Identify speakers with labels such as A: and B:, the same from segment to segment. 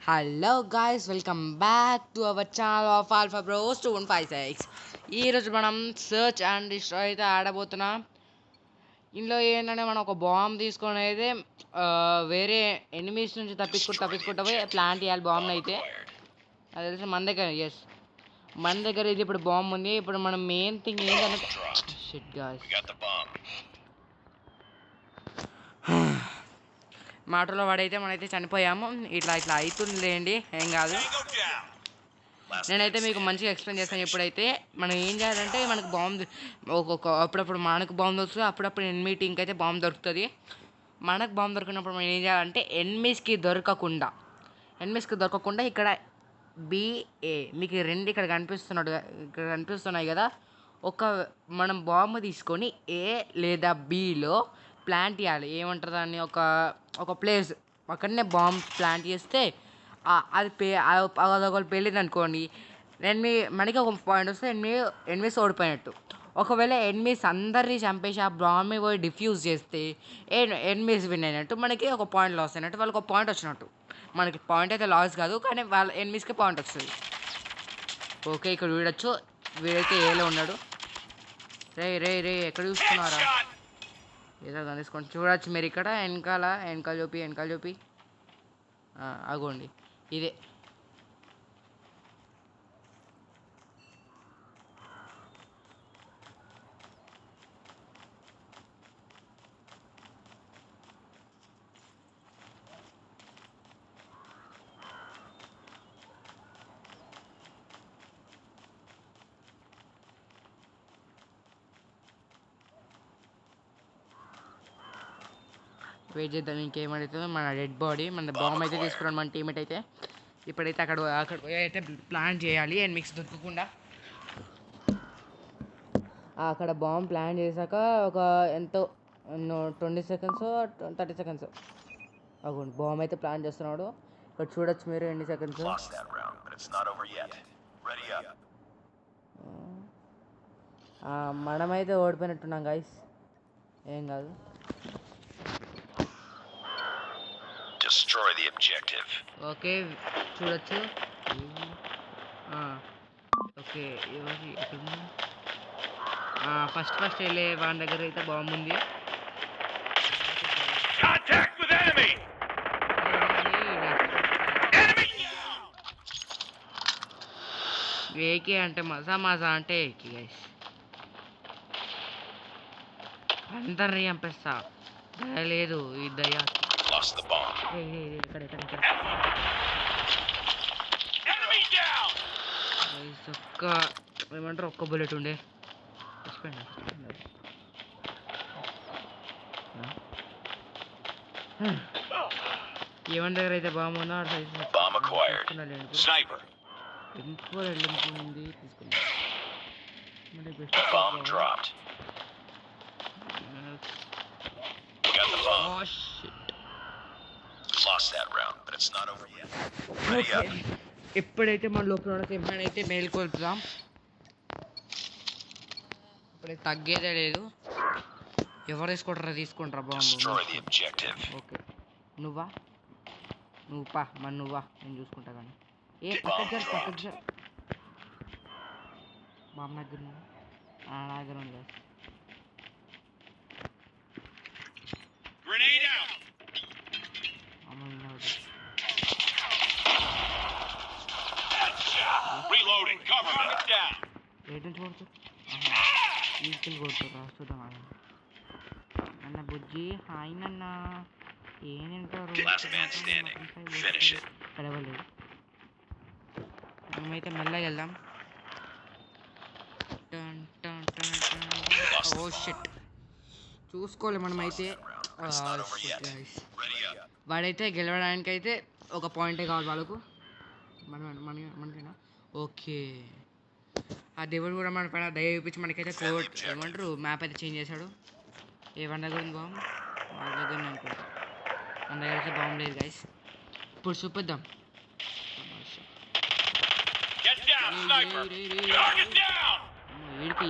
A: Hello guys, welcome back to our channel of alpha bros 2156. ఈరోజు మనం search and destroy అయితే ఆడబోతున్నాం. ఇందులో ఏంటంటే మనం ఒక బాంబ్ తీసుకొని అయితే వేరే ఎనిమీస్ నుంచి తప్పించుకుంటూ పోయి ప్లాంట్ చేయాలి బాంబ్ అయితే. అది తెలిసి మన దగ్గర మన దగ్గర ఇది ఇప్పుడు బాంబ్ ఉంది. ఇప్పుడు మనం మెయిన్ థింగ్ ఏంటంటే షిట్ గాయ్స్, మాటలో వాడైతే మనమైతే చనిపోయాము. ఇట్లా అవుతుంది లేండి, ఏం కాదు. నేనైతే మీకు మంచిగా ఎక్స్ప్లెయిన్ చేస్తాను. ఎప్పుడైతే మనం ఏం చేయాలంటే మనకు బాంబు అప్పుడప్పుడు మనకు బాంబు దొరుకుతుంది, అప్పుడప్పుడు ఎనిమీ టీంకి అయితే బాంబు దొరుకుతుంది. మనకు బాంబు దొరికినప్పుడు మనం ఏం చేయాలంటే ఎనిమీస్కి దొరకకుండా ఇక్కడ బిఏ మీకు రెండు ఇక్కడ కనిపిస్తున్నాయి కదా. మనం బాంబు తీసుకొని ఏ లేదా బిలో ప్లాంట్ చేయాలి. ఏమంటారు దాన్ని, ఒక ప్లేస్ అక్కడనే బాంబ్ ప్లాంట్ చేస్తే అదొకటి పెళ్ళింది అనుకోండి, మనకి ఒక పాయింట్ వస్తే ఎనిమిస్ ఓడిపోయినట్టు. ఒకవేళ ఎనిమిస్ అందరినీ చంపేసి ఆ బాంబ్ని పోయి డిఫ్యూజ్ చేస్తే ఎనిమిస్ విన్ అయినట్టు, మనకి ఒక పాయింట్ లాస్ అయినట్టు, వాళ్ళకి ఒక పాయింట్ వచ్చినట్టు. మనకి పాయింట్ అయితే లాస్ కాదు, కానీ వాళ్ళ ఎనిమిస్కి పాయింట్ వస్తుంది. ఓకే, ఇక్కడ వీడైతే ఏలో ఉన్నాడు. రే ఎక్కడ చూస్తున్నారా? ఏదో తీసుకోండి, చూడొచ్చు మీరు ఇక్కడ వెనకాల చూపి అగోండి ఇదే. వెయిట్ చేద్దాం ఇంకేమవుతుందో. మన డెడ్ బాడీ, మన బాంబ్ అయితే తీసుకున్నాడు మన టీమేట్ అయితే. ఇప్పుడైతే అక్కడ అయితే ప్లాన్ చేయాలి అండ్ మిక్స్ దొరకకుండా. అక్కడ బాంబ్ ప్లాన్ చేశాక ఒక ఎంతో 20 seconds 30 seconds అగోండి బాంబ్ అయితే ప్లాన్ చేస్తున్నాడు. ఇక్కడ చూడొచ్చు మీరు ఎన్ని సెకండ్స్. మనమైతే ఓడిపోయినట్టున్నాం గైస్, ఏం కాదు.
B: Destroy the objective.
A: ఓకే, చూడొచ్చు. ఓకే, ఫస్ట్ వెళ్ళే వాని దగ్గర అయితే బాంబు ఉంది.
B: Contact with enemy.
A: ఏకే అంటే మజా అంటే ఏకే గైస్, అందరినీ చంపేస్తా. లేదు ఈ దయ్యా.
B: Lost the bomb.
A: ఇక్కడ ఏమంటారు, ఒక్క బుల్లెట్ ఉండే. ఏమని దగ్గర అయితే బాంబు ఉందో
B: Bomb acquired. Sniper.
A: ఇంకో ఉంది తీసుకున్నా.
B: Bomb dropped. Got the bomb.
A: Oh shit.
B: Lost that round, but it's not over yet. Ready up.
A: ఎప్పుడైతే మన లోపల అయితే మేల్కొల్పుదాం. ఇప్పుడైతే తగ్గేదే లేదు. ఎవరు తీసుకుంటారా bomb.
B: Destroy the objective.
A: Okay, నువ్వా నేను చూసుకుంటా. కానీ పక్కకి బాంబు దగ్గర నా దగ్గర ఉంది.
B: Grenade out. Reloading. Cover me. Down.
A: నుంచి కొడుతు తీసుకెళ్ళి కొడుతురా. చూద్దాం అన్న బుజ్జి. హాయ్ నన్న, ఏం తింటారు? కలవలేదు. మేమైతే మెల్లగా వెళ్దాం. ఓ షిట్, చూసుకోవాలి మనమైతే. వాడైతే గెలవడానికి అయితే ఒక పాయింటే కావాలి వాళ్ళకు, మనకైనా. ఓకే, ఆ దేవుడు కూడా మన పైన దయ చూపించి మనకైతే కోడ్ ఏమంటారు మ్యాప్ అయితే చేంజ్ చేశాడు. ఏ వన్ దగ్గర ఉంది బాంబు? వాళ్ళ దగ్గర అనుకుంటా. మన దగ్గర అయితే బాంబు లేదు గైస్. ఇప్పుడు చూపిద్దాం. ఏంటి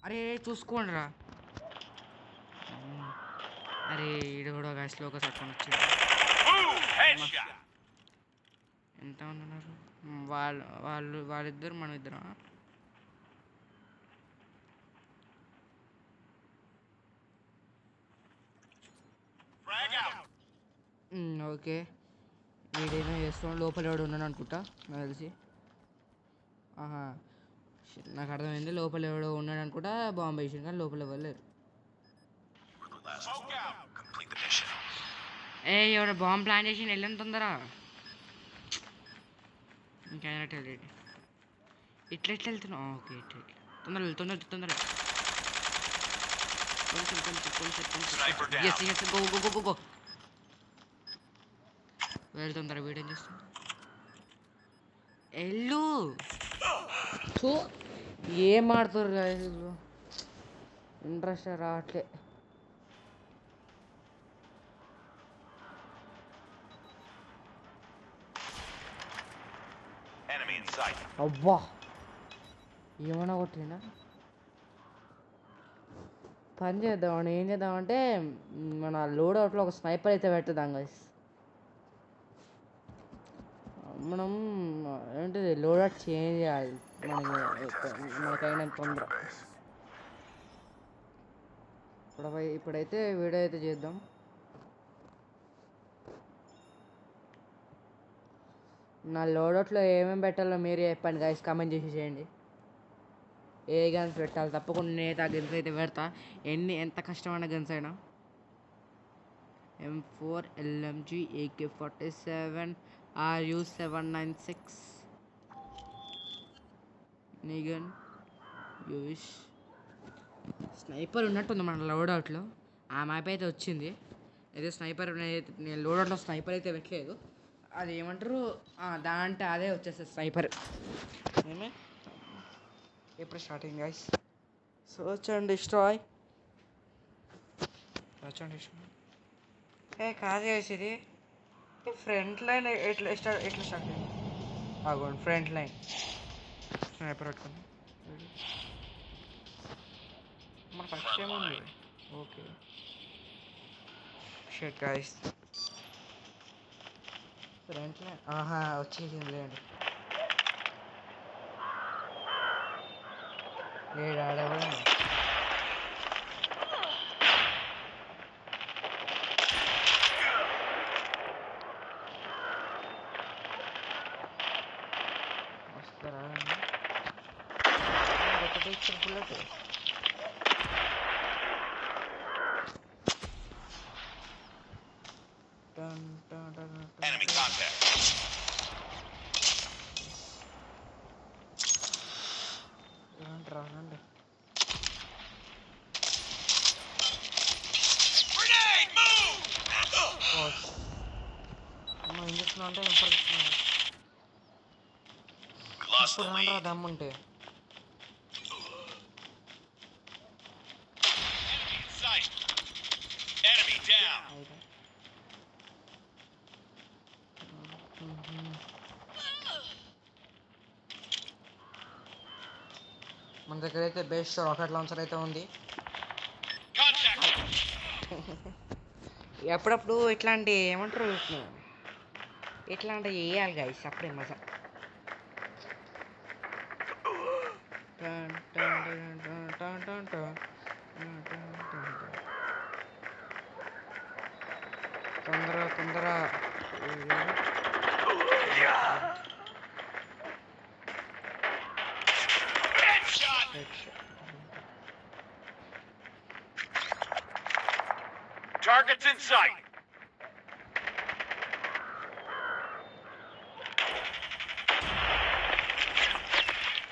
A: అరే చూసుకోండి రా. అరే ఈడు కూడా గ్యాస్లోకి సట్టుకొని వచ్చింది.
B: Boom! Headshot.
A: ఎంతమంది ఉన్నారు? వాళ్ళిద్దరు మనం ఇద్దరం.
B: Frag out.
A: ఓకే వీడేదో చేస్తున్నాడు. లోపల ఎవడు ఉన్నాడు అనుకుంటా నాకు తెలిసి. ఆహా shit, నాకు అర్థమైంది. లోపల ఎవడో ఉన్నాడు అనుకుంటా బాంబు వేసిండు కానీ లోపల ఎవరు లేరు.
B: Smoke out. Complete the mission.
A: ఎవడో బాంబు ప్లాన్ చేసి వెళ్ళిన తొందర ఇంకైనా వెళ్ళేది. ఇట్లా వెళ్తున్నావు? ఓకే ఇట్లా తొందర
B: Sniper down.
A: ఎస్ గో వెళ్తుందరా. వీడేం చేస్తుంది? ఎల్లు సో ఏం ఆడుతారు ఇంట్రెస్ట్ రావట్లే.
B: Enemy in sight.
A: అబ్బా ఏమన్నా కొట్టిందా? పని చేద్దాం. ఏం చేద్దామంటే మన లోడ్ అవుట్లో ఒక స్నైపర్ అయితే పెట్టుదాం గైస్. మనం ఏంటిది లోడ్ అవుట్ చేంజ్ చేయాలి మనకైనా తొందర. ఇప్పుడైతే వీడియో అయితే చేద్దాం. నా లోడౌట్లో ఏమేమి పెట్టాలో మీరు చెప్పండి గైస్, కామెంట్ చేసి చేయండి. ఏ గన్స్ పెట్టాలి తప్పకుండా నేనైతే ఆ గన్స్ అయితే పెడతా. ఎంత కష్టమైన గన్స్ అయినా. M4 LMG AK-47 RU-796 నిగన్ యూష్ sniper ఉన్నట్టుంది మన లోడౌట్లో. ఆ మ్యాప్ అయితే వచ్చింది. అయితే స్నైపర్ నేను లోడౌట్లో స్నైపర్ అయితే పెట్టలేదు. అది ఏమంటారు దాంట్లో అదే వచ్చేస్తుంది స్నైపర్. ఏమే ఎప్పుడు starting guys. Search and destroy. కాదు గైస్ ఇది ఫ్రంట్ లైన్ ఎట్లా స్టార్ట్ అయింది? బాగోండి ఫ్రంట్ లైన్ స్నైపర్ పెట్టుకుంది. మన ఫస్ట్ ఏముంది? Okay shut guys front line వచ్చేసింది లేండి. లేడు ఆడేవాడు. వస్తారా ఒకటి ఇచ్చిన బుల్లెట్.
B: Enemy contact.
A: రండి.
B: Grenade, move!
A: ఏం చేస్తున్నావు అంటే ఇన్ఫర్మేషన్
B: We lost the
A: ఇప్పుడు రా
B: lead.
A: దమ్ముంటే.
B: Enemy in sight. Enemy down.
A: మన దగ్గర అయితే బెస్ట్ రాకెట్ లాంచర్ అయితే ఉంది.
B: Contact.
A: ఎప్పుడప్పుడు ఇట్లాంటి ఏమంటారు ఇట్లాంటివి వేయాలి గైస్, అప్పుడే మజా. తొందర
B: Headshot. Targets in sight.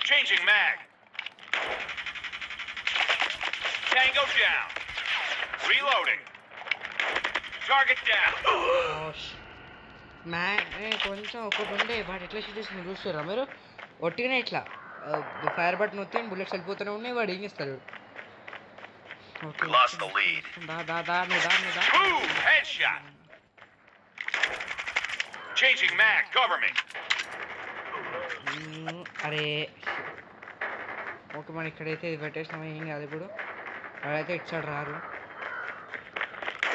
B: Changing mag. Tango down. Reloading. Target down.
A: కొంచెం ఒకటి ఉండే వాడు ఎట్లా షూట్ చేసి చూస్తారా మీరు? ఒట్టిగానే ఇట్లా ఫైర్ బటన్ వస్తే బుల్లెట్స్ వెళ్ళిపోతూనే ఉన్నాయి. వాడు ఏం చేస్తాడు?
B: We lost the lead.
A: నువ్వు దా.
B: Boom! Headshot. Changing mag. Cover me.
A: అరే ఓకే మనం ఇక్కడైతే ఇది పెట్టేసినాము. ఏం కాదు ఇప్పుడు. వాడైతే ఇటు సైడ్ రారు.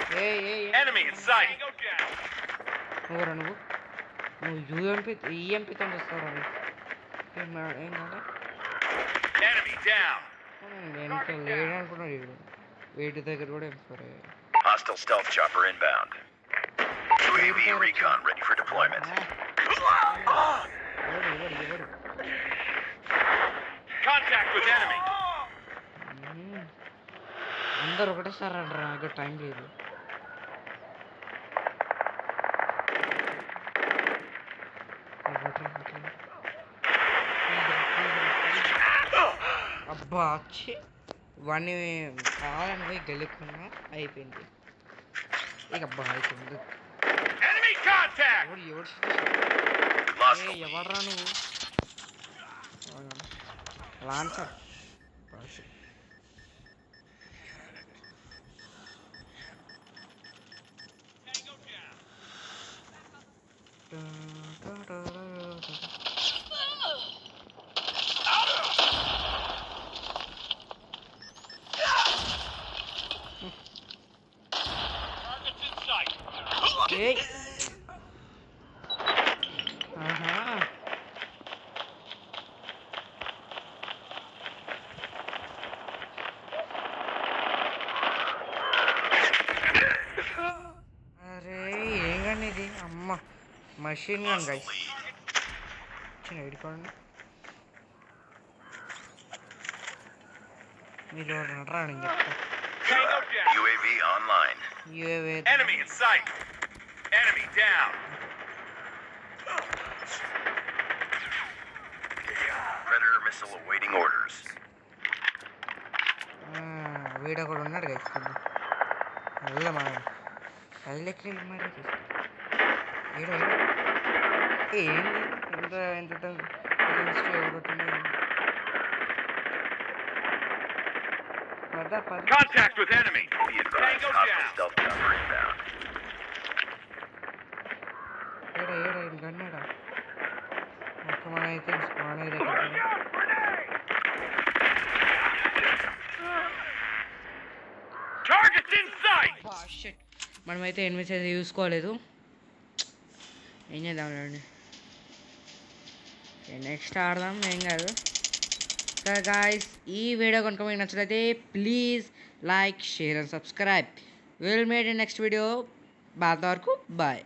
B: Enemy in sight.
A: నువ్వురా నువ్వు యూఎంపీ ఈఎంపీతో వస్తారా ఏం కాదా
B: Enemy down.
A: ఎంత లేడు అనుకున్నాడు వీడు వీటి దగ్గర కూడా ఎంపారు
B: Hostile stealth chopper inbound. UAV recon ready for deployment.
A: ఎవడు
B: Contact with enemy.
A: అందరు ఒకటేసారి అంటారు నాకు టైం లేదు అబ్బా వచ్చి వాడిని కావాలని పోయి గెలుక్కున్నా అయిపోయింది ఇక అబ్బా అయిపోయింది
B: Enemy contact. Lost the lead.
A: ఎవడరా నువ్వు లాన్సర్
B: Targets in sight.
A: ఏయ్ ఆహా అరే ఏం కానీ ఇది అమ్మ machine gun
B: Lost the
A: guys
B: lead.
A: చిన్న ఎడుకోండి మీరు ఎవరు అని చెప్తా
B: Tango down. UAV online.
A: యూఏవే
B: Enemy in sight. Enemy down. Predator missile awaiting orders.
A: వీడు కూడా ఉన్నాడు గైస్ మళ్ళీ మా కళ్ళెక్కి మరి ఏడు ఏంది ఎంత ఎంత పద పద
B: Contact with enemy. Be advised,
C: Tango
B: hostile
C: down.
B: stealth chopper inbound.
A: ఏడా గన్నాడా ఒక్క మన అయితే స్పాన్ అయితే
B: Targets in sight.
A: మనమైతే ఎనిమిది అయితే చూసుకోలేదు ఏం చేద్దాం అండి నెక్స్ట్ ఆడదాం ఏం కాదు సరే గాయస్ ఈ వీడియో కనుక మీకు నచ్చినట్లయితే please like share and subscribe will meet in next video bye వరకు బాయ్